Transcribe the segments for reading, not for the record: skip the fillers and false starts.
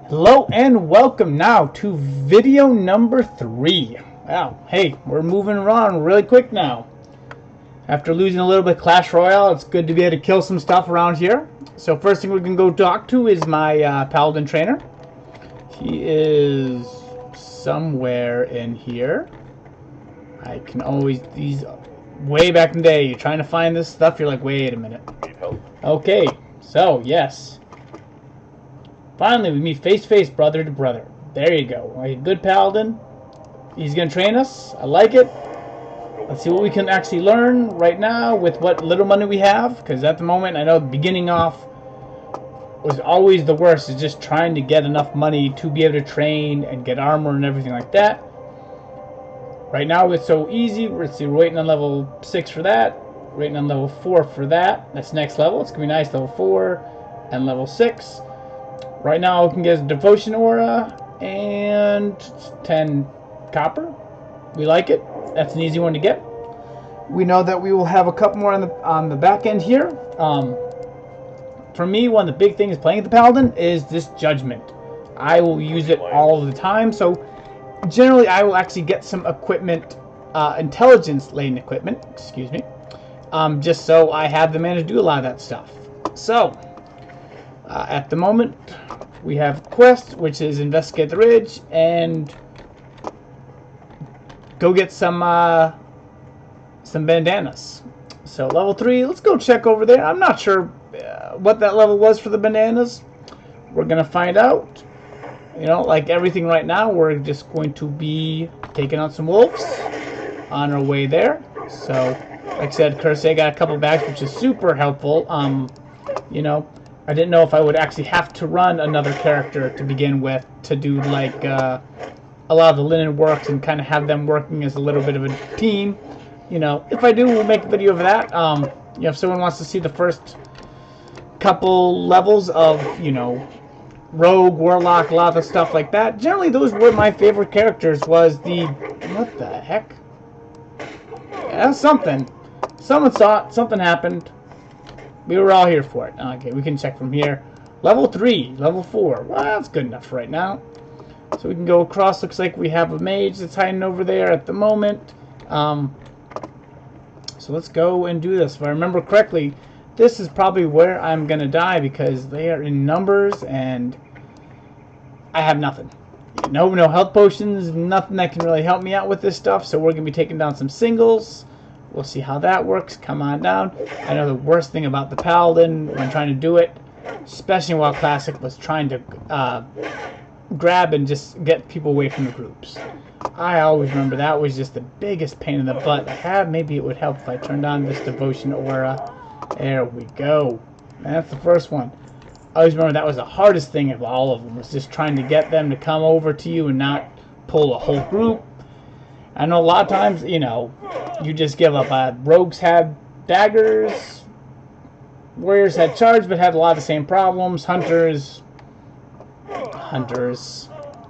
Hello and welcome now to video number 3. Wow, hey, we're moving around really quick now. After losing a little bit of Clash Royale, it's good to be able to kill some stuff around here. So first thing we can go talk to is my Paladin trainer. He is somewhere in here. I can always, these way back in the day, you're trying to find this stuff, you're like, wait a minute. Okay, so yes. Finally, we meet face-to-face, brother to brother. There you go. Like a good paladin. He's going to train us. I like it. Let's see what we can actually learn right now with what little money we have. Because at the moment, I know beginning off was always the worst. Is just trying to get enough money to be able to train and get armor and everything like that. Right now, it's so easy. We're waiting on level 6 for that. Waiting on level 4 for that. That's next level. It's going to be nice. Level 4 and level 6. Right now, we can get a devotion aura and 10 copper. We like it. That's an easy one to get. We know that we will have a couple more on the back end here. For me, one of the big things playing the Paladin is this judgment. I will use it all the time. So generally, I will actually get some equipment, intelligence-laden equipment. Excuse me. Just so I have the mana to do a lot of that stuff. So at the moment, we have quest, which is investigate the ridge and go get some bandanas. So level 3, let's go check over there. I'm not sure what that level was for the bananas. We're gonna find out. You know, like everything right now, we're just going to be taking out some wolves on our way there. So, like I said, Cursey got a couple bags, which is super helpful. You know, I didn't know if I would actually have to run another character to begin with to do like a lot of the linen works and kind of have them working as a little bit of a team. You know, if I do, we'll make a video of that. You know, if someone wants to see the first couple levels of, you know, Rogue, Warlock, a lot of the stuff like that. Generally, those were my favorite characters. Was the what the heck? Yeah, something. Someone saw it. Something happened. We were all here for it. Okay, we can check from here. Level 3, level 4. Well, that's good enough for right now. So we can go across. Looks like we have a mage that's hiding over there at the moment. So let's go and do this. If I remember correctly, this is probably where I'm going to die because they are in numbers and I have nothing. No health potions, nothing that can really help me out with this stuff. So we're going to be taking down some singles. We'll see how that works. Come on down. I know the worst thing about the Paladin when trying to do it, especially in WoW Classic, was trying to grab and just get people away from the groups. I always remember that was just the biggest pain in the butt I had. Maybe it would help if I turned on this devotion aura. There we go. And that's the first one. I always remember that was the hardest thing of all of them, was just trying to get them to come over to you and not pull a whole group. I know a lot of times, you know, you just give up. Rogues had daggers, warriors had charge, but had a lot of the same problems. Hunters,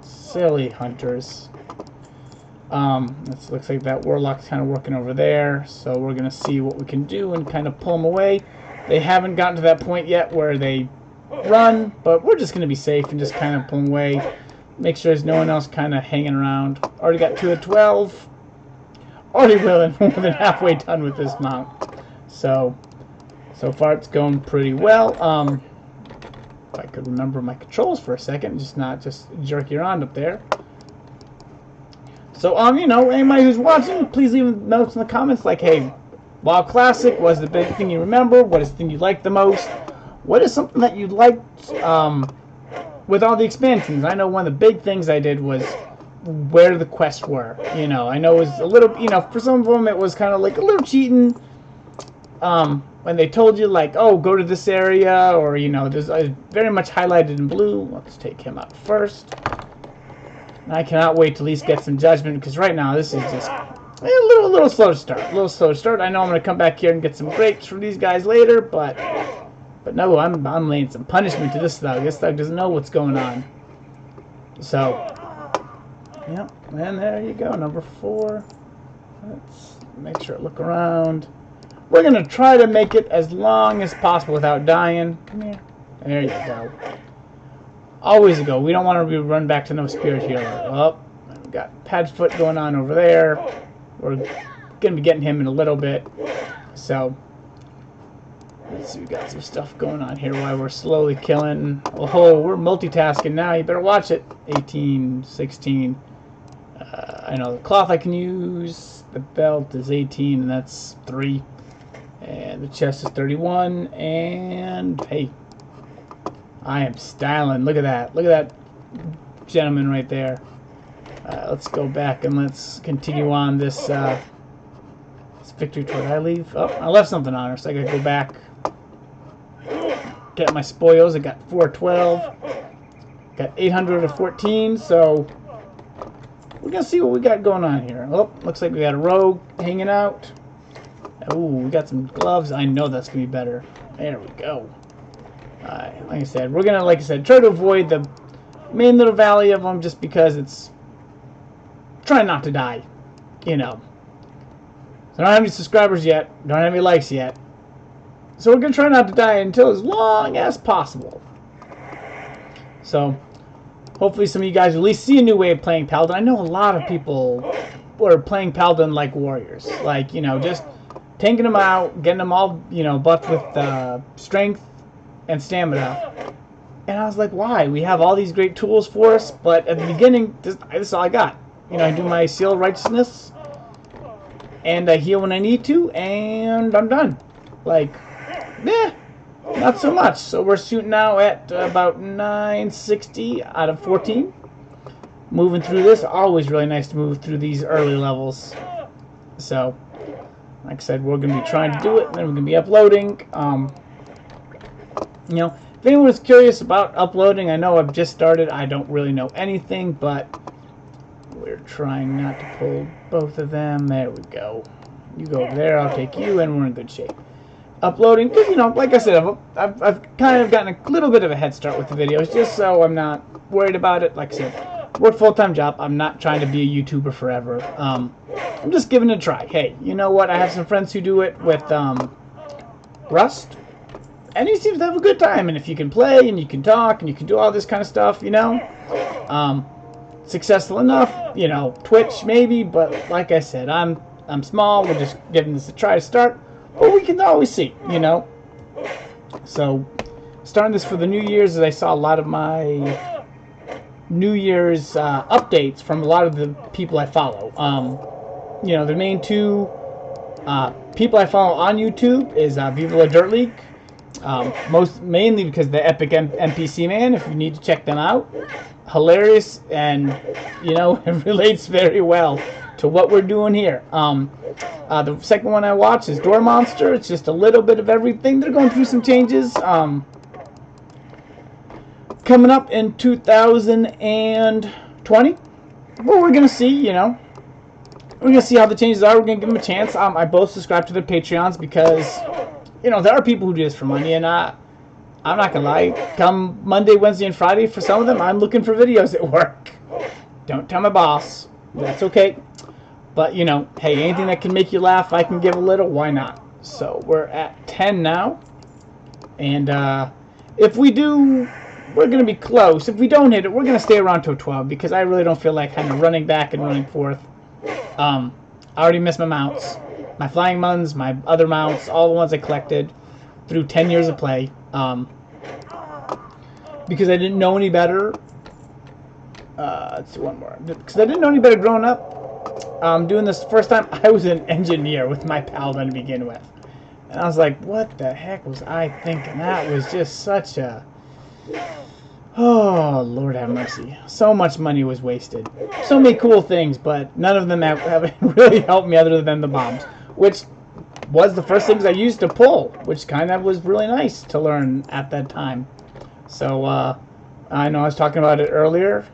silly hunters. It looks like that warlock's kind of working over there, so we're gonna see what we can do and kind of pull them away. They haven't gotten to that point yet where they run, but we're just gonna be safe and just kind of pull them away. Make sure there's no one else kind of hanging around. Already got 2 of 12. Already more than halfway done with this mount. So far it's going pretty well. If I could remember my controls for a second, just not just jerk your around up there. So, you know, anybody who's watching, please leave notes in the comments like, hey, WoW Classic was the big thing you remember? What is the thing you liked the most? What is something that you liked with all the expansions? I know one of the big things I did was where the quests were. You know, I know it was a little, you know, for some of them it was kind of like a little cheating. When they told you like, oh, go to this area, or, you know, there's very much highlighted in blue. Let's take him out first. And I cannot wait to at least get some judgment, because right now this is just a little slow to start. A little slow to start. I know I'm going to come back here and get some grapes from these guys later, but no, I'm laying some punishment to this thug. This thug doesn't know what's going on. So, yep, and there you go, number 4. Let's make sure I look around. We're going to try to make it as long as possible without dying. Come here. There you go. Always a go. We don't want to run back to no spirit healer. Oh, we got Pad's foot going on over there. We're going to be getting him in a little bit. So, let's see. We got some stuff going on here while we're slowly killing. Oh, we're multitasking now. You better watch it. 18, 16. I know the cloth I can use. The belt is 18, and that's 3. And the chest is 31. And, hey, I am styling. Look at that. Look at that gentleman right there. Let's go back and let's continue on this, this victory tour. Did I leave? Oh, I left something on her, so I gotta go back. Get my spoils. I got 412. Got 814, so we're gonna see what we got going on here. Oh, looks like we got a rogue hanging out. Oh, we got some gloves. I know that's gonna be better. There we go. Like I said, we're gonna, like I said, try to avoid the main little valley of them just because it's trying not to die, you know. So I don't have any subscribers yet, don't have any likes yet. So we're gonna try not to die until as long as possible. So hopefully some of you guys at least see a new way of playing Paladin. I know a lot of people are playing Paladin like warriors, like, you know, just tanking them out, getting them all, you know, buffed with strength and stamina. And I was like, why? We have all these great tools for us, but at the beginning, this is all I got. You know, I do my seal of righteousness, and I heal when I need to, and I'm done. Like, not so much. So we're shooting now at about 960 out of 14. Moving through this, always really nice to move through these early levels. So, like I said, we're going to be trying to do it, and then we're going to be uploading. You know, if anyone's curious about uploading, I know I've just started. I don't really know anything, but we're trying not to pull both of them. There we go. You go over there, I'll take you, and we're in good shape. Uploading, because, you know, like I said, I've kind of gotten a little bit of a head start with the videos, just so I'm not worried about it. Like I said, work full-time job. I'm not trying to be a YouTuber forever. I'm just giving it a try. Hey, you know what? I have some friends who do it with Rust. And he seems to have a good time, and if you can play, and you can talk, and you can do all this kind of stuff, you know, successful enough, you know, Twitch maybe, but like I said, I'm small, we're just giving this a try to start, but we can always see, you know. So, starting this for the New Year's, as I saw a lot of my New Year's updates from a lot of the people I follow. You know, the main two people I follow on YouTube is Viva La Dirt League. Mainly because the Epic NPC Man, if you need to check them out. Hilarious, and, you know, it relates very well to what we're doing here. The second one I watch is Door Monster. It's just a little bit of everything. They're going through some changes. Coming up in 2020. But we're going to see, you know. We're going to see how the changes are. We're going to give them a chance. I both subscribe to their Patreons because, you know, there are people who do this for money, and I'm not gonna lie. Come Monday, Wednesday, and Friday, for some of them, I'm looking for videos at work. Don't tell my boss. That's okay. But, you know, hey, anything that can make you laugh, I can give a little, why not? So, we're at 10 now. And, if we do, we're gonna be close. If we don't hit it, we're gonna stay around till 12, because I really don't feel like kind of running back and running forth. I already missed my mounts. My flying ones, my other mounts, all the ones I collected through 10 years of play. Because I didn't know any better. Let's do one more. Because I didn't know any better growing up. Doing this the first time, I was an engineer with my Paladin to begin with. And I was like, what the heck was I thinking? That was just such a... Oh, Lord have mercy. So much money was wasted. So many cool things, but none of them have really helped me other than the bombs. Which was the first things I used to pull, which kind of was really nice to learn at that time. So, I know I was talking about it earlier,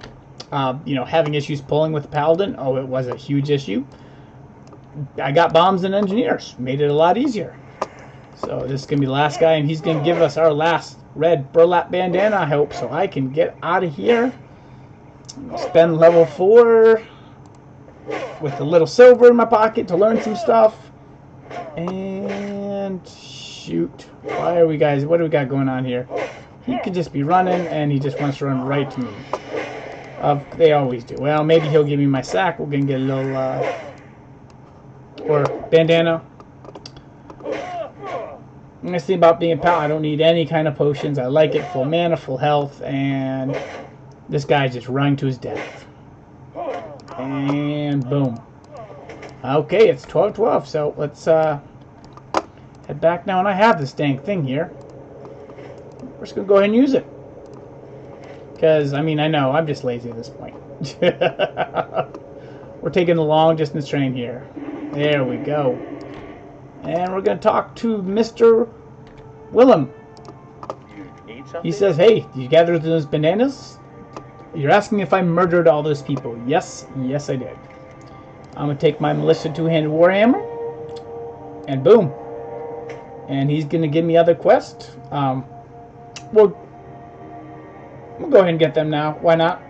you know, having issues pulling with the Paladin. Oh, it was a huge issue. I got bombs and engineers. Made it a lot easier. So, this is going to be the last guy, and he's going to give us our last red burlap bandana, I hope, so I can get out of here. Spend level 4 with a little silver in my pocket to learn some stuff. And shoot, why are we guys? What do we got going on here? He could just be running, and he just wants to run right to me. They always do. Well, maybe he'll give me my sack. We're going to get a little, or bandana. The nice thing about being a pal, I don't need any kind of potions. I like it. Full mana, full health, and this guy's just running to his death. And boom. Okay, it's 12-12, so let's head back now, and I have this dang thing here. We're just going to go ahead and use it. Because, I mean, I know, I'm just lazy at this point. We're taking the long distance train here. There we go. And we're going to talk to Mr. Willem. You need something? He says, hey, did you gather those bananas? You're asking if I murdered all those people. Yes, yes I did. I'm going to take my militia two-handed warhammer. And boom. And he's going to give me other quests. We'll go ahead and get them now. Why not?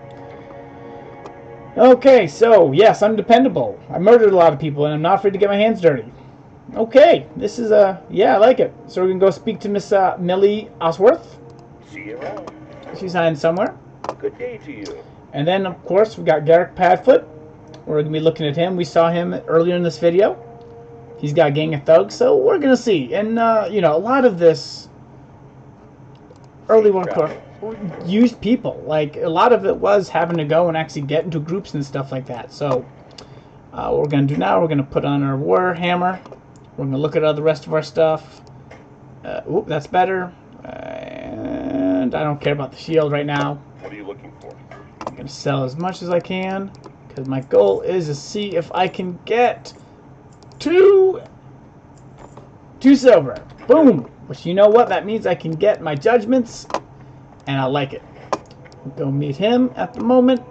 Okay, so, yes, I'm dependable. I murdered a lot of people, and I'm not afraid to get my hands dirty. Okay, this is yeah, I like it. So we're going to go speak to Miss Millie Osworth. See you around. She's hiding somewhere. Good day to you. And then, of course, we got Garrick Padfoot. We're going to be looking at him. We saw him earlier in this video. He's got a gang of thugs, so we're going to see. And, you know, a lot of this early one used people. Like, a lot of it was having to go and actually get into groups and stuff like that. So, what we're going to do now, we're going to put on our war hammer. We're going to look at all the rest of our stuff. Oop, that's better. And I don't care about the shield right now. What are you looking for? I'm going to sell as much as I can, because my goal is to see if I can get two silver. Boom! Which, you know what? That means I can get my judgments, and I like it. We'll go meet him at the moment.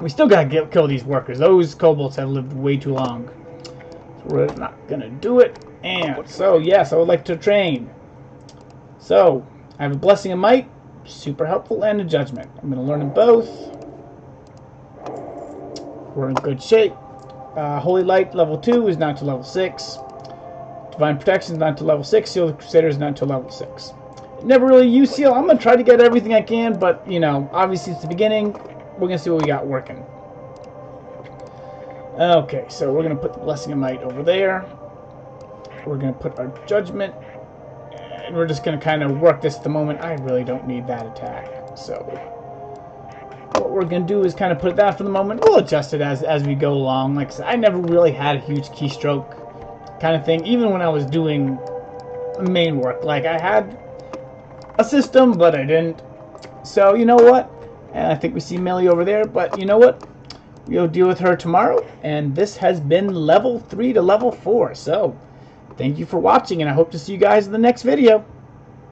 We still got to kill these workers. Those kobolds have lived way too long. So we're not going to do it. And so, yes, I would like to train. So, I have a Blessing of Might, super helpful, and a Judgment. I'm going to learn them both. We're in good shape. Holy Light, level 2, is not to level 6. Divine Protection is not to level 6. Seal of the Crusader is not to level 6. Never really use Seal. I'm going to try to get everything I can, but, you know, obviously it's the beginning. We're going to see what we got working. Okay, so we're going to put the Blessing of Might over there. We're going to put our Judgment. And we're just going to kind of work this at the moment. I really don't need that attack. So, what we're going to do is kind of put that for the moment. We'll adjust it as we go along. Like I said, I never really had a huge keystroke kind of thing, even when I was doing main work. Like, I had a system, but I didn't. So, you know what? And I think we see Millie over there, but you know what? We'll deal with her tomorrow. And this has been level 3 to level 4. So, thank you for watching, and I hope to see you guys in the next video.